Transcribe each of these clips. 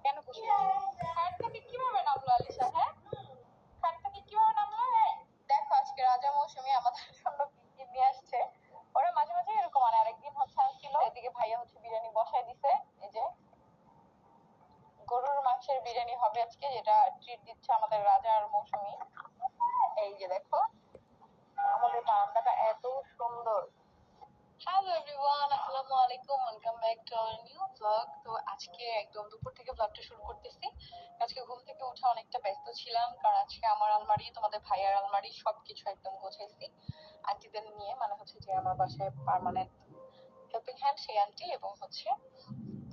কেন খুশি? খাট থেকে কিভাবে নামলো আলিশা? হ্যাঁ, খাট থেকে কিভাবে নামলো? দেখো আজকে রাজা মৌসুমী আমাদের জন্য কি কি নিয়ে আসছে। ওরা মাঝে মাঝে এরকম মানে আরেকদিন হচ্ছে আসছিল, এদিকে ভাইয়া হচ্ছে বিরিয়ানি বসায় দিছে। এই যে গরুর মাংসের বিরিয়ানি হবে আজকে, যেটা ট্রিট দিচ্ছে আমাদের রাজা আর মৌসুমী। এই যে দেখো আমাদের বারান্দাটা এত সুন্দর। হ্যালো এভরিওয়ান, আসসালামু আলাইকুম, welcome back to our new blog. তো আজকে একদম দুপুর থেকে ব্লগটা শুরু করতেছি। আজকে ঘুম থেকে উঠে অনেকটা ব্যস্ত ছিলাম, কারণ আজকে আমার আলমারি, তোমাদের ভাইয়ার আলমারি সবকিছু একদম গোছাইছি আন্টিদের নিয়ে, মানে হচ্ছে যে আমার বাসায় পার্মানেন্ট হেল্পিং হ্যান্ড সেই আন্টি, এবং হচ্ছে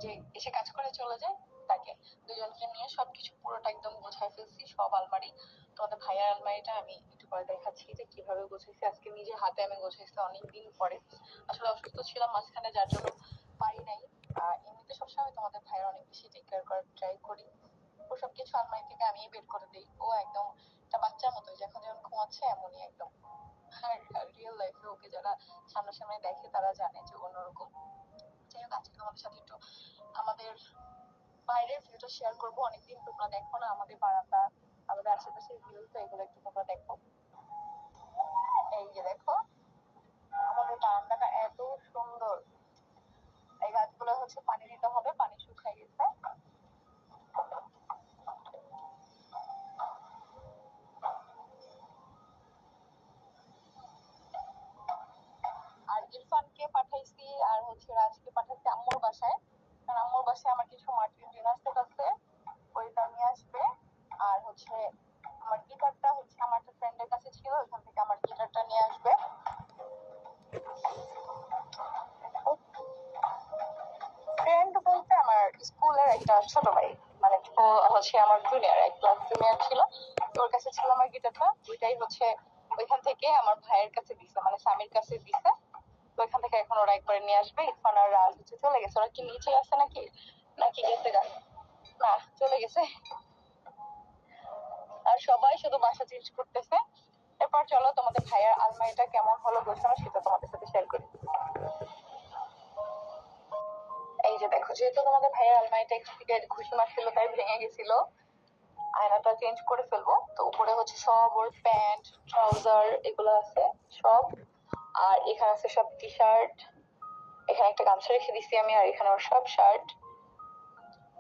যে এসে কাজ করে চলে যায় তাকে, দুজনকে নিয়ে সবকিছু পুরোটা একদম গোছায় ফেলছি, সব আলমারি। তোমাদের ভাইয়ার আলমারিটা আমি একটু পরে দেখাচ্ছি যে কিভাবে গোছাইছি, আজকে নিজে হাতে আমি গোছাইছি অনেকদিন পরে। আসলে অসুস্থ ছিলাম মাঝখানে, যার জন্য পারি নাই। এমনিতে সবসময় তোমাদের ভাইয়ের অনেক বেশি টেক কেয়ার করার ট্রাই করি। ও সবকিছু আলমারি থেকে আমি বের করে দিই। ও একদম একটা বাচ্চার মতো, যখন যখন ঘুমাচ্ছে এমনই একদম। আর রিয়েল লাইফে ওকে যারা সামনাসামনি দেখে তারা জানে যে অন্যরকম। যাই হোক, আজকে তোমাদের সাথে একটু আমাদের বাইরের ভিউটা শেয়ার করবো। অনেকদিন তোমরা দেখো না আমাদের বারান্দা, আমাদের আশেপাশের ভিউ, তো এগুলো একটু তোমরা দেখো। এই যে দেখো আমাদের বারান্দাটা এত সুন্দর। এই গাছগুলো হচ্ছে পানি দিতে হবে, পানি শুকিয়ে গেছে। আর ইরফানকে পাঠাইছি আর হচ্ছে রাজকে পাঠাইছি আম্মুর বাসায়, কারণ আম্মুর বাসায় আমার কিছু মার্টিন ডিনার সেট আছে, ওইটা নিয়ে আসবে। আর হচ্ছে আমার গিটারটা হচ্ছে আমার একটা ফ্রেন্ডের কাছে ছিল, ওইখান থেকে আমার গিটারটা নিয়ে আসবে। ফ্রেন্ড বলতে আমার স্কুলের একটা ছোট ভাই, মানে ও হচ্ছে আমার জুনিয়র, এক ক্লাস জুনিয়র ছিল। ওর কাছে ছিল আমার গিটারটা, ওইটাই হচ্ছে ওইখান থেকে আমার ভাইয়ের কাছে দিছে, মানে স্বামীর কাছে দিছে। তো ওইখান থেকে এখন ওরা একবার নিয়ে আসবে। ইরফান আর রাজ হচ্ছে চলে গেছে। ওরা কি নিচে আছে নাকি নাকি গেছে গা? না, চলে গেছে। আর সবাই শুধু বাসা চেঞ্জ করতেছে। এরপর চলো তোমাদের ভাইয়ের আলমারিটা কেমন হলো গোছানো সেটা তোমাদের সাথে শেয়ার করি। এই যে দেখো, যেহেতু তোমাদের ভাইয়ের আলমারিটা একটু থেকে ঘুষি মারছিল তাই ভেঙে গেছিল, আয়নাটা চেঞ্জ করে ফেলবো। তো উপরে হচ্ছে সব ওর প্যান্ট ট্রাউজার এগুলো আছে সব। আর এখানে আছে সব টি শার্ট, এখানে একটা গামছা রেখে দিছি আমি, আর এখানে ওর সব শার্ট।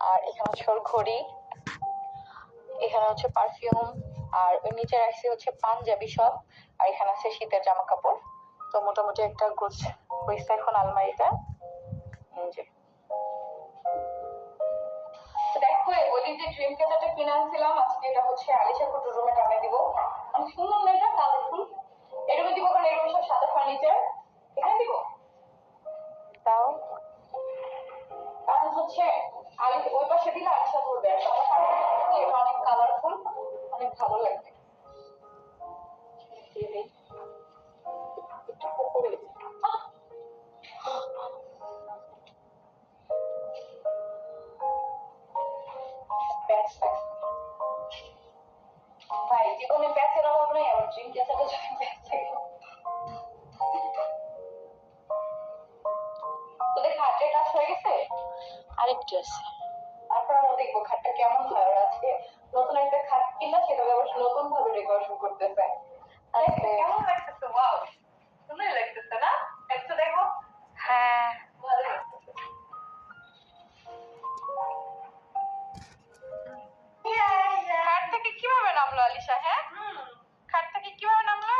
আর এখানে হচ্ছে ওর ঘড়ি, এখানে হচ্ছে পারফিউম। আর ওই নিচে রাখছি হচ্ছে পাঞ্জাবি সব। আর এখানে আছে শীতের জামা কাপড়। তো মোটামুটি একটা গোছ হয়েছে এখন আলমারিটা। এই যে দেখো, ওইদিন যে ড্রিম ক্যাচারটা কিনে আনছিলাম, আজকে এটা হচ্ছে আলিশা কুটুর রুমে টানিয়ে দিব। অনেক সুন্দর না এটা, কালারফুল। এই রুমে দিব কারণ এই রুমে সব সাদা ফার্নিচার, এখানে দিব। তাও কারণ হচ্ছে আমি ওই পাশে দিলে আলিশা ধরবে, আর সাদা ফার্নিচার এটা অনেক কালারফুল, অনেক ভালো লাগবে। একটু করে প্যাচ ভাই, জীবনে প্যাচের অভাব নেই, আমার ড্রিম ক্যাচারটা যদি প্যাচ থাকে। তোদের খাটের কাজ হয়ে গেছে? আরেকটু আছে। তারপর আমরা দেখবো খাটটা কেমন হয়। ওরা আজকে নতুন একটা খাট কিনা, সেটাকে আবার নতুন ভাবে ডেকোরেশন করতেছে। কেমন লাগতেছে? ওয়াও, সুন্দর লাগতেছে না? একটু দেখো। হ্যাঁ, ভালো লাগতেছে। খাট থেকে কিভাবে নামলো আলিশা? হ্যাঁ, খাট থেকে কিভাবে নামলো?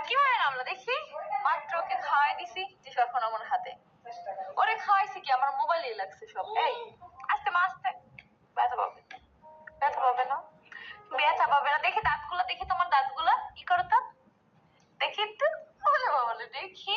কিভাবে নামলো দেখি? মাত্র ওকে খাওয়াই দিছি যে এখন আমার হাতে। ওরে খাওয়াইছি কি, আমার মোবাইলে লাগছে সব। এই আস্তে মা আস্তে, ব্যথা পাবে। ব্যথা পাবে না, ব্যথা পাবে না। দেখি দাঁতগুলো, দেখি তোমার দাঁতগুলো কি করো তো, দেখি একটু। ওরে বাবা, দেখি।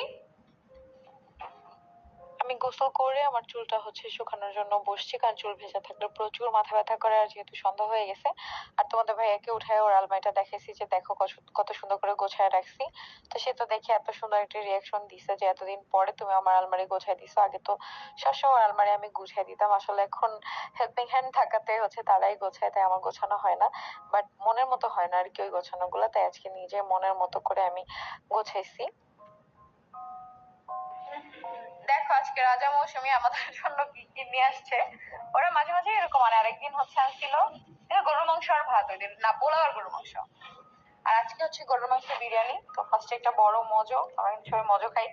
আমি গোসল করে আমার চুলটা হচ্ছে শুকানোর জন্য বসছি, কারণ চুল ভেজা থাকলে প্রচুর মাথা ব্যথা করে। আর যেহেতু সন্ধ্যা হয়ে গেছে, আর তোমাদের ভাইয়াকে উঠায় ওর আলমারিটা দেখেছি যে দেখো কত সুন্দর করে গোছায় রাখছি। তো সে তো দেখে এত সুন্দর একটা রিয়াকশন দিছে যে এতদিন পরে তুমি আমার আলমারি গোছায় দিছো। আগে তো সবসময় ওর আলমারি আমি গুছাই দিতাম, আসলে এখন হেল্পিং হ্যান্ড থাকাতে হচ্ছে তারাই গোছায়, তাই আমার গোছানো হয় না। বাট মনের মতো হয় না আর কি ওই গোছানো গুলা, তাই আজকে নিজে মনের মতো করে আমি গোছাইছি। আজকে রাজা মৌসুমী আমাদের জন্য কি কি নিয়ে আসছে। ওরা মাঝে মাঝে এরকম মানে আরেকদিন হচ্ছে আনছিল এটা গরুর মাংস আর ভাত, ওই দিন না পোলাও আর গরুর মাংস, আর আজকে হচ্ছে গরুর মাংস বিরিয়ানি। তো ফার্স্টে একটা বড় মজো, আমরা কিন্তু সবাই মজো খাই।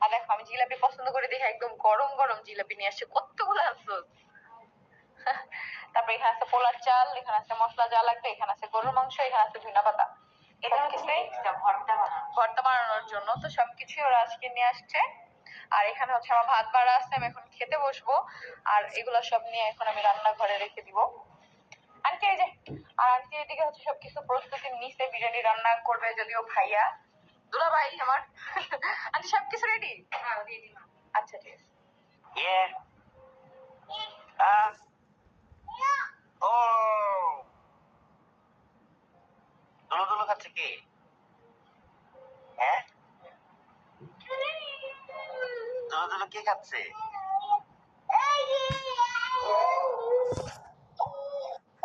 আর দেখো আমি জিলাপি পছন্দ করে দেখে একদম গরম গরম জিলাপি নিয়ে আসছে, কতগুলো আনছো। তারপরে এখানে আছে পোলার চাল, এখানে আছে মশলা যা লাগবে, এখানে আছে গরুর মাংস, এখানে আছে ধনিয়া পাতা। এটা হচ্ছে ভর্তা বানানোর জন্য। তো সবকিছুই ওরা আজকে নিয়ে আসছে। আর এখানে হচ্ছে আমার ভাত বাড়া আছে, আমি এখন খেতে বসবো। আর এগুলো সব নিয়ে এখন আমি রান্নাঘরে রেখে দিব। আন্টি এই যে, আর আন্টি এদিকে হচ্ছে সবকিছু প্রস্তুতি নিচ্ছে, বিরিয়ানি রান্না করবে যদিও ভাইয়া দুলা ভাই আমার। আন্টি সবকিছু রেডি? আচ্ছা ঠিক আছে। ও দুলো দুলো খাচ্ছে কি? হ্যাঁ, দুলো দুলো কে খাচ্ছে?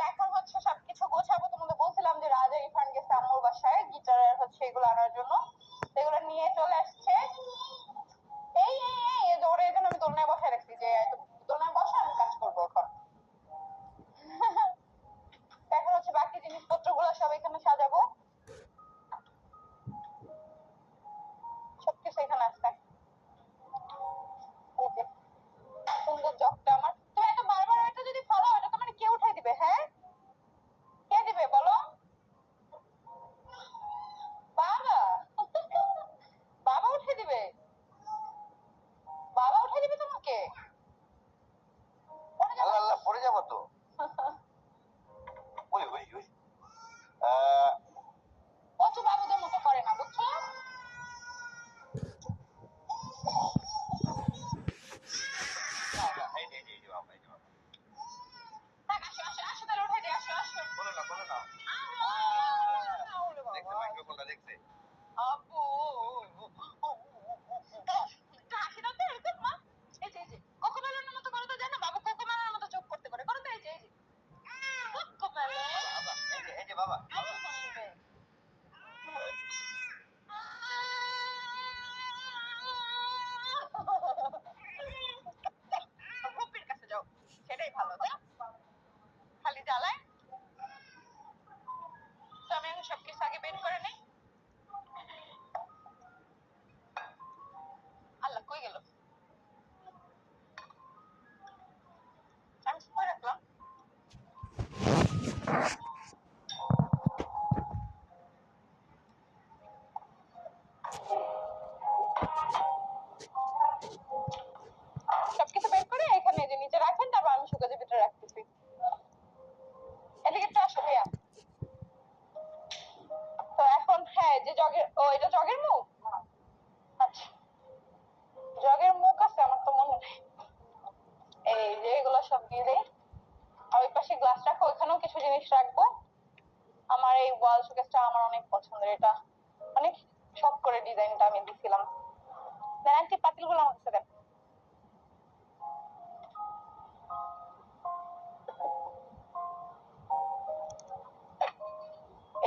এখন হচ্ছে সবকিছু গোছাবো। তোমাদের বলছিলাম যে রাজা ইরফান গেছে আম্মুর বাসায় গিটারের হচ্ছে এগুলো আনার জন্য, এগুলো নিয়ে চলে আসছে। এই এই এই দৌড়ে, এই জন্য আমি দোলনায় বসায় রাখছি যে দোলনায় বসা আমি কাজ করবো এখন। এখন হচ্ছে বাকি জিনিসপত্র গুলো সব এখানে সাজাবো, সবকিছু এখানে আসছে। সুন্দর জগটা আমার, তুমি এত বারবার এটা যদি ফলো, এটা তো মানে কে উঠাই দিবে? হ্যাঁ কে দিবে বলো? বাবা। বাবা উঠে দিবে? বাবা উঠে দিবে তোমাকে? আল্লাহ আল্লাহ পড়ে যাবো তো। ওই ওই ওই কচু বাবুদের মতো করে না, বুঝছো? আসো আসো আসো, তাহলে উঠে দিই, আসো আসো। বলো না বলো না। দেখছে মাইক্রোফোনটা দেখছে। আপু হাসি দাও তো এরকম মা। এই যে এই যে কোকোমেলনের মতো করো তো, জানো বাবু কোকোমেলনের মতো চোখ করতে পারে, করো তো এই যে এই যে কোকোমেলন। বাবা এই যে বাবা গুপির কাছে যাও, সেটাই ভালো। যাও খালি জ্বালায়। তো আমি এখন সবকিছু আগে বের করে নিই। আল্লাহ কই গেল? আমি কই রাখলাম? সবকিছু বের করে এখানে যে নিচে রাখেন, তারপর আমি সুগাজের ভিতরে রাখতেছি। এদিকে একটু আসো ভাইয়া। তো এখন হ্যাঁ, যে জগের, ও এটা জগের মুখ। আচ্ছা জগের মুখ আছে, আমার তো মনে নেই। এই যে এগুলো সব দিয়ে দেই। আর ওই পাশে গ্লাস রাখো, ওইখানেও কিছু জিনিস রাখবো। আমার এই ওয়াল শোকেসটা আমার অনেক পছন্দের, এটা অনেক শখ করে ডিজাইনটা আমি দিছিলাম। দেন আন্টি পাতিলগুলো আমার কাছে দেন।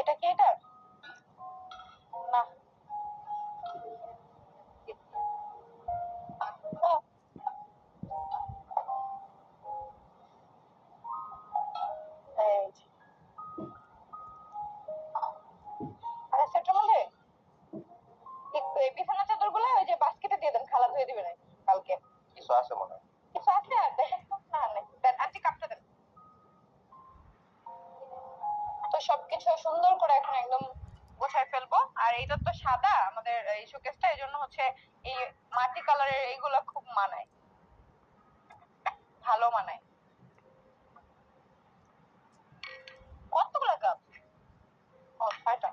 এটা কি এটার? না ও, এই যে। আর সেটার মধ্যে এই বিছানা চাদর গুলো ওই যে বাস্কেটে দিয়ে দেন, খালা ধুয়ে দিবে না কালকে। কিছু আছে মনে হয়। কিছু আছে আর দেখেন তো? না নেই, দেন আন্টি কাপটা দেন। তো সবকিছু সুন্দর করে এখন একদম গোছায় ফেলবো। আর এইটা তো সাদা আমাদের এই শোকেসটা, এই জন্য হচ্ছে এই মাটি কালারের এইগুলো খুব মানায়, ভালো মানায়। কতগুলো কাপ? ও 6টা।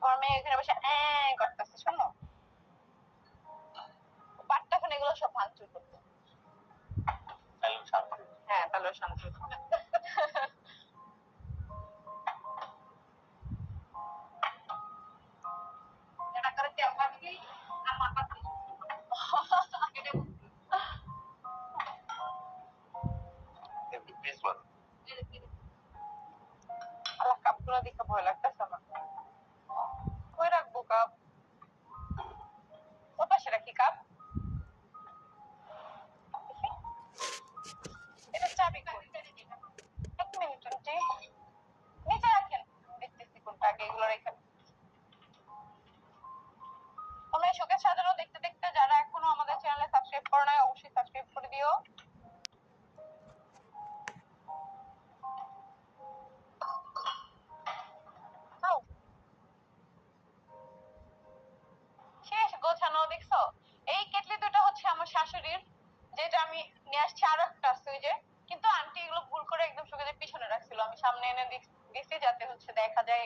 আমার মেয়ে এখানে বসে করতেছে, শোনো পাট্টাখানে এগুলো সব ভাঙচুর করতে। তাহলে শান্ত। হ্যাঁ তাহলে শান্তি। এটা করে দিয়ে ভাবি আমার পাতি। একটু প্লিজ বল। আল্লাহ কাপগুলো দেখে ভয় লাগতেছে আমার।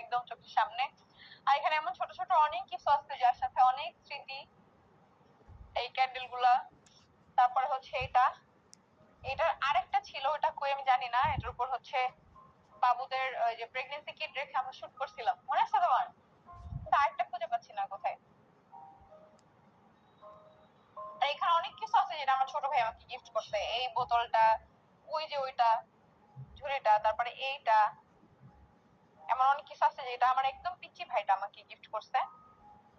একদম চোখের সামনে। আর এখানে এমন ছোট ছোট অনেক কিছু আছে যার সাথে অনেক স্মৃতি। এই ক্যান্ডেল গুলা, তারপরে হচ্ছে এটার আরেকটা ছিল, ওটা কই আমি জানি না। এটার উপর হচ্ছে বাবুদের ওই যে প্রেগন্যান্সি কিট রেখে আমরা শুট করছিলাম, মনে আছে তোমার? কিন্তু আরেকটা খুঁজে পাচ্ছি না কোথায়। আর এখানে অনেক কিছু আছে যেটা আমার ছোট ভাই আমাকে গিফট করছে। এই বোতলটা, ওই যে ওইটা, ঝুড়িটা, তারপরে এইটা, এমন অনেক কিছু আছে যেটা আমার একদম পিচ্চি ভাইটা আমাকে গিফট করছে।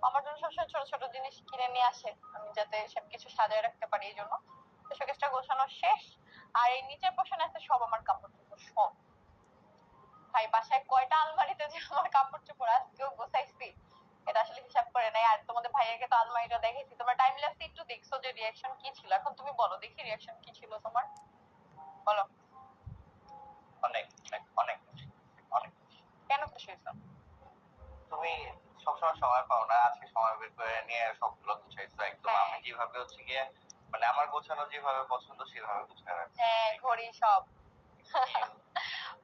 আমার জন্য সবসময় ছোট ছোট জিনিস কিনে নিয়ে আসে, আমি যাতে সবকিছু সাজায় রাখতে পারি এই জন্য। তো শোকেসটা গোছানো শেষ। আর এই নিচের পোর্শনে আছে সব আমার কাপড় চোপড় সব। ভাই বাসায় কয়টা আলমারিতে যে আমার কাপড় চোপড় আজকেও গোছাইছি এটা আসলে হিসাব করে নাই। আর তোমাদের ভাইয়াকে তো আলমারিটা দেখেছি, তোমার টাইম ল্যাপসে একটু দেখছো যে রিয়াকশন কি ছিল। এখন তুমি বলো দেখি রিয়াকশন কি ছিল তোমার, বলো। অনেক অনেক অনেক অনেক। কেন খুশি হয়েছো? তুমি সবসময় সময় পাও না, আজকে সময় বের করে নিয়ে সবগুলো গুছাইছো একদম। হ্যাঁ। আমি যেভাবে হচ্ছে গিয়ে মানে আমার গোছানো যেভাবে পছন্দ সেভাবে গুছানো রাখছি। হ্যাঁ, ঘড়ি সব।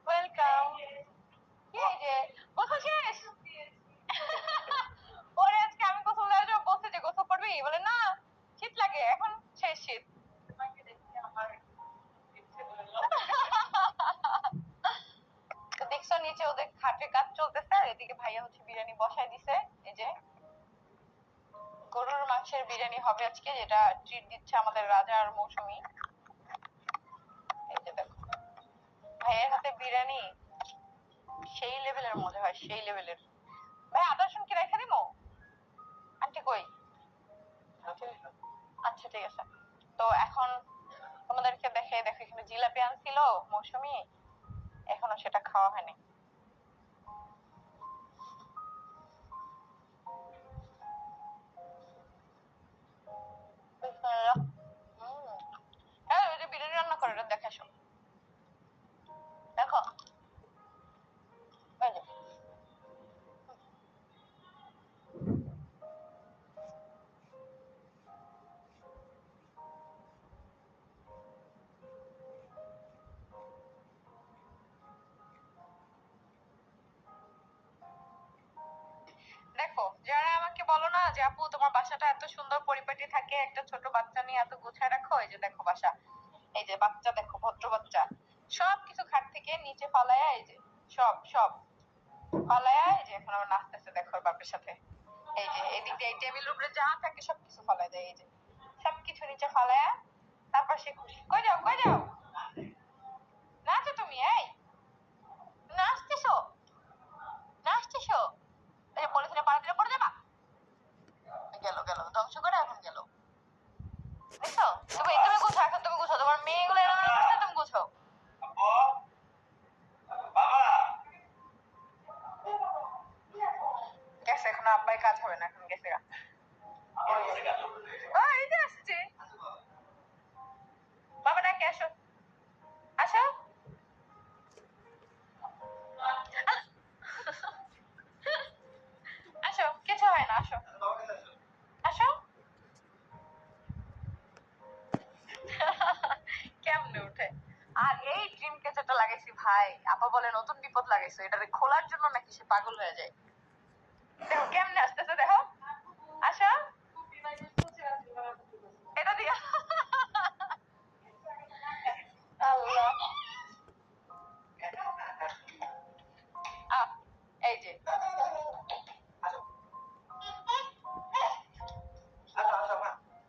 ওয়েলকাম। এই যে গোসল শেষ। ওরে আজকে আমি গোসল দেওয়ার জন্য বলছি যে গোসল করবি, বলে না শীত লাগে, এখন শেষ শীত। তো দেখছো নিচে ওদের খাটের কাজ চলতেছে, আর এদিকে ভাইয়া হচ্ছে বিরিয়ানি বসায় দিছে। এই যে গরুর মাংসের বিরিয়ানি হবে আজকে, যেটা ট্রিট দিচ্ছে আমাদের রাজা আর মৌসুমী। এই যে দেখো ভাইয়ের হাতে বিরিয়ানি সেই লেভেলের মজা হয়, সেই লেভেলের। ভাই আদা রসুন কি রেখে দিমো? আন্টি কই? আচ্ছা ঠিক আছে। তো এখন তোমাদেরকে দেখে দেখো, এখানে জিলাপি আনছিল মৌসুমী, এখনো সেটা খাওয়া হয়নি। হ্যাঁ, ওই যে বিরিয়ানি রান্না করে এটা দেখে আসো। দেখো এই যে দেখো, যারা আমাকে বলো না যে আপু তোমার বাসাটা এত সুন্দর পরিপাটি থাকে, একটা ছোট বাচ্চা নিয়ে এত গোছায় রাখো, এই যে দেখো বাসা, এই যে বাচ্চা দেখো, ভদ্র বাচ্চা সবকিছু খাট থেকে নিচে ফালায়া, এই যে সব সব ফালায়া, এই যে এখন আমার নাচতেছে দেখো ওর বাপের সাথে। এই যে এদিক দিয়ে এই টেবিলের উপরে যা থাকে সবকিছু ফালায় দেয়, এই যে সবকিছু নিচে ফালায়া, তারপর সে খুশি। কই যাও কই যাও, নাচো তুমি, এই নাচতেছো নাচতেছো, এই যে পলিথিনে পাড়া দিলে পড়ে যাবা। গেল গেল ধ্বংস করে এখন গেল। দেখছো, তুমি তুমি গুছো, এখন তুমি গুছো, তোমার মেয়েগুলো এরকম করছে, তুমি গুছো। বাবা গেছে, এখন আব্বাই কাজ হবে না, এখন গেছে গা। এই যে আসছে বাবা, ডাকে আসো আসো। আসো, কিছু হয় না, আসো আসো। কেমনে উঠে। আর এই ড্রিম ক্যাচারটা লাগাইছি ভাই, আপা বলে নতুন বিপদ লাগাইছো, এটা খোলার জন্য নাকি সে পাগল হয়ে যায়। দেখো কেমনে আসতেছে, দেখো আসো। এটা দিয়া আল্লাহ। এই যে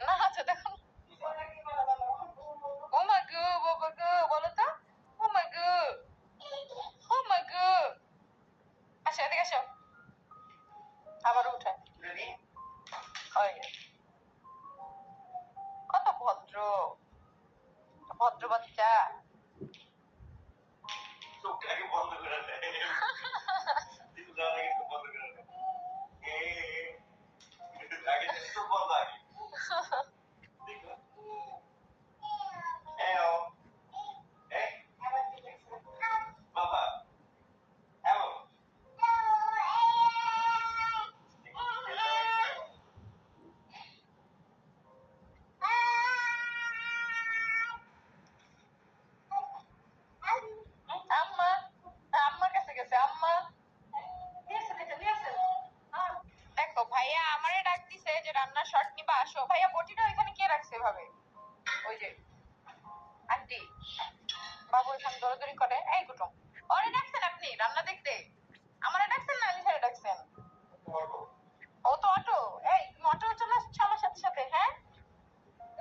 না আছে দেখো। ও মা গো, বাবা গো, বলো তো। ও মা গো, ও মা গো। আসো এদিকে আসো, আবার উঠে। এখানে দৌড়াদৌড়ি করে। এই কুটুম, ওরে ডাকছেন আপনি রান্না দেখতে? আমারে ডাকছেন না আলিশারে ডাকছেন? ও তো অটো। এই তুমি অটো চলে আসছো আমার সাথে সাথে, হ্যাঁ?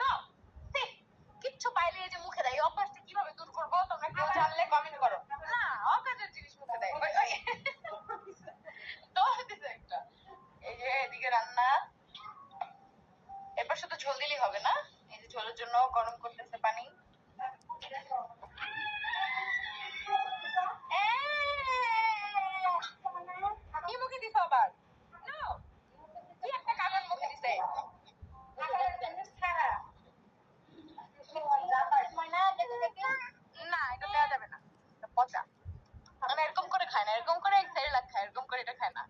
না কিচ্ছু পাইলে এই যে মুখে দেয়, এই অভ্যাসটা কিভাবে দূর করবো তোমরা কেউ জানলে কমেন্ট করো। না অকাজের জিনিস মুখে দেয়। তো দিছে একটা। এই যে এদিকে রান্না, এরপর শুধু ঝোল দিলেই হবে না, এই যে ঝোলের জন্য গরম করতেছে পানি। কি মুখে দিছ আবার? কি একটা কাগজ মুখে দিছে? না এটা দেওয়া যাবে না, এটা পচা। মানে এরকম করে খায় না, এরকম করে সেরেলাক খায়, এরকম করে এটা খায় না।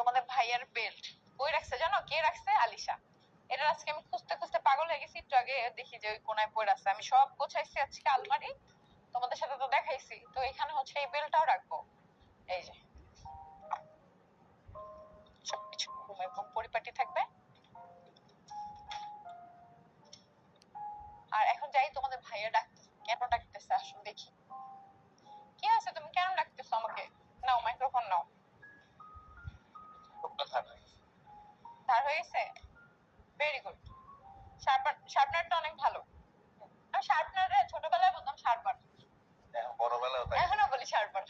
তোমাদের ভাইয়ার বেল্ট কই রাখছে জানো? কে রাখছে? আলিশা। এটা আজকে আমি খুঁজতে খুঁজতে পাগল হয়ে গেছি, একটু আগে দেখি যে ওই কোনায় পড়ে আছে। আমি সব গোছাইছি আজকে আলমারি, তোমাদের সাথে তো দেখাইছি। তো এখানে হচ্ছে এই বেলটাও রাখবো। এই যে সবকিছু এরকম পরিপাটি থাকবে। আর এখন যাই, তোমাদের ভাইয়া ডাকতেছে, কেন ডাকতেছে আসুন দেখি। কি আছে, তুমি কেন ডাকতেছো আমাকে? নাও মাইক্রোফোন নাও। ধার হয়ে গেছে? Very good. শার্পনারটা অনেক ভালো। আমি শার্পনার ছোটবেলায় বলতাম শার্পার, বড়বেলাও তাই। এখনো বলি শার্পার।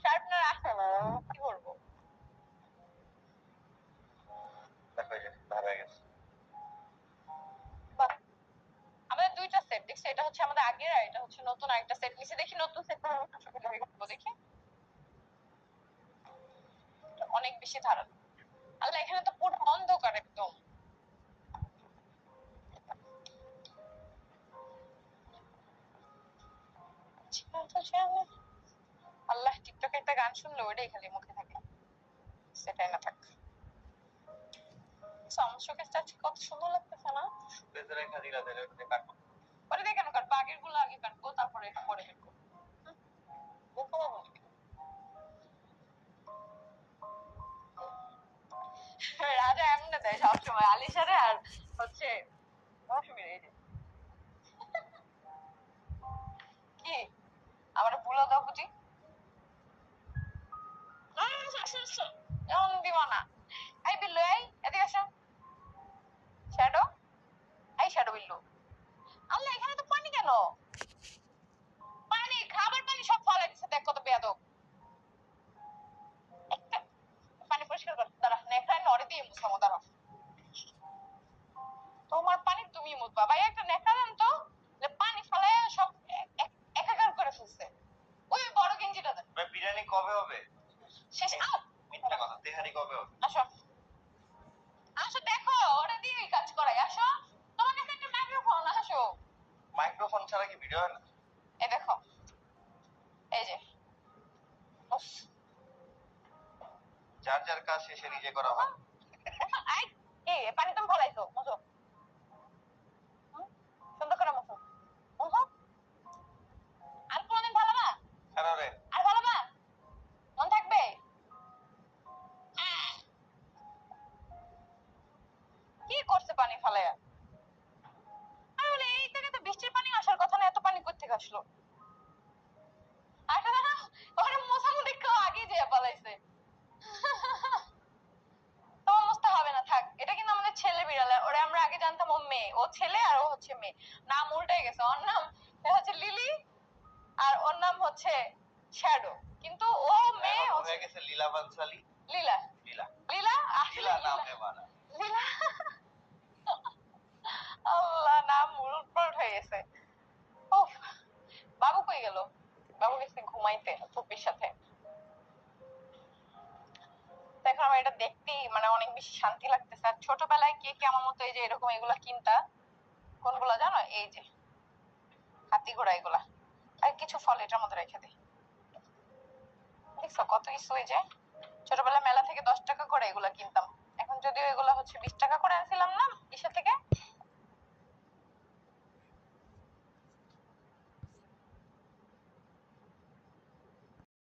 শার্পনার আছে না, কি করবো? দেখো এই যে ধার হয়ে গেছে। বাহ, আমাদের দুইটা সেট দেখছি, এটা হচ্ছে আমাদের আগের আর এটা হচ্ছে নতুন আরেকটা সেট নিচে। দেখি নতুন সেট দেখি, অনেক বেশি ধারালো। আল্লাহ, এখানে তো পুরো অন্ধকার একদম। আল্লাহ, টিকটকে একটা গান শুনলে ওইটাই খালি মুখে থাকে, সেটাই না থাক। শোকেসটা কত সুন্দর লাগতেছে না? শোকেসের একটা রিলা দিলে ওটা দিয়ে কাটবো। পরে দিয়ে কেন কাটবো? আগের গুলো আগে কাটবো, তারপরে এটা পরে বের করবো। রাজা এমনি দেয় সবসময় আলিশারে আর হচ্ছে মৌসুমীর। এই যে কি আমার ভুলো দাও বুঝি, এমন দিব না। এই বিল্লু, এই এদিকে আসো। শ্যাডো, এই শ্যাডো বিল্লু। আল্লাহ, এখানে তো পানি কেন? পানি, খাবার পানি সব ফলাই দিচ্ছে, দেখ কত বেয়াদব। একটা পানি পরিষ্কার কর, দাঁড়া নেকড়ায় নড়ে দিয়ে মুছামো, দাঁড়া। তোমার পানি তুমি মুছবা ভাই, একটা নেকড়া দেন তো, যে পানি ফেলায় সব একাকার করে ফেলছে। ওই বড় গেঞ্জিটা দেন। বিরিয়ানি কবে হবে? শেষ। আও মিথ্যা কথা, তেহারি কবে হবে? আসো, আসো দেখো, ওরা দিয়ে কাজ করাই। আসো, তোমার কাছে একটা মাইক্রোফোন, আসো। মাইক্রোফোন ছাড়া কি ভিডিও হয় না? এই দেখো, এই যে উফ, যার যার কাজ শেষে নিজে করা হয়। আই কি পানি তুমি ফলাইছো, মুছো। সুন্দর করে মুছো, মুছো। আর কোনদিন ফলাবা? কেন রে? আর ফলাবা? মন থাকবে? কি করছে পানি ফলাইয়া? আমি বলি এই থেকে তো বৃষ্টির পানি আসার কথা না, এত পানি কোথা থেকে আসলো? আর ওরে মোছামু দেখো আগে যে পালাইছে। তোমার মুছতে হবে না, থাক। এটা কিন্তু আমাদের ছেলে বিড়াল, ওরে আমরা আগে জানতাম ও মেয়ে, ও ছেলে আর ও হচ্ছে মেয়ে। নাম উল্টে গেছে, ওর নাম হচ্ছে লিলি আর ওর নাম হচ্ছে শ্যাডো, কিন্তু ও মেয়ে হয়ে গেছে লীলা বানসালি। লীলা। লীলা লীলা লীলা নাম নেবানা। লীলা। আল্লাহ, নাম উলটপালট হয়ে গেছে। উফ, বাবু কই গেল? বাবু গেছে ঘুমাইতে ফুপির সাথে। এখন আমার এটা দেখতেই মানে অনেক বেশি শান্তি লাগতেছে। আর ছোটবেলায় কে কে আমার মতো এই যে এরকম এগুলা কিনতা? কোনগুলা জানো? এই যে হাতি ঘোড়া এগুলা, আর কিছু ফল এটার মধ্যে রেখে দিই। দেখছো কত কিছু। এই যে ছোটবেলায় মেলা থেকে 10 টাকা করে এগুলা কিনতাম, এখন যদিও এগুলা হচ্ছে 20 টাকা করে আনছিলাম না ইসে থেকে,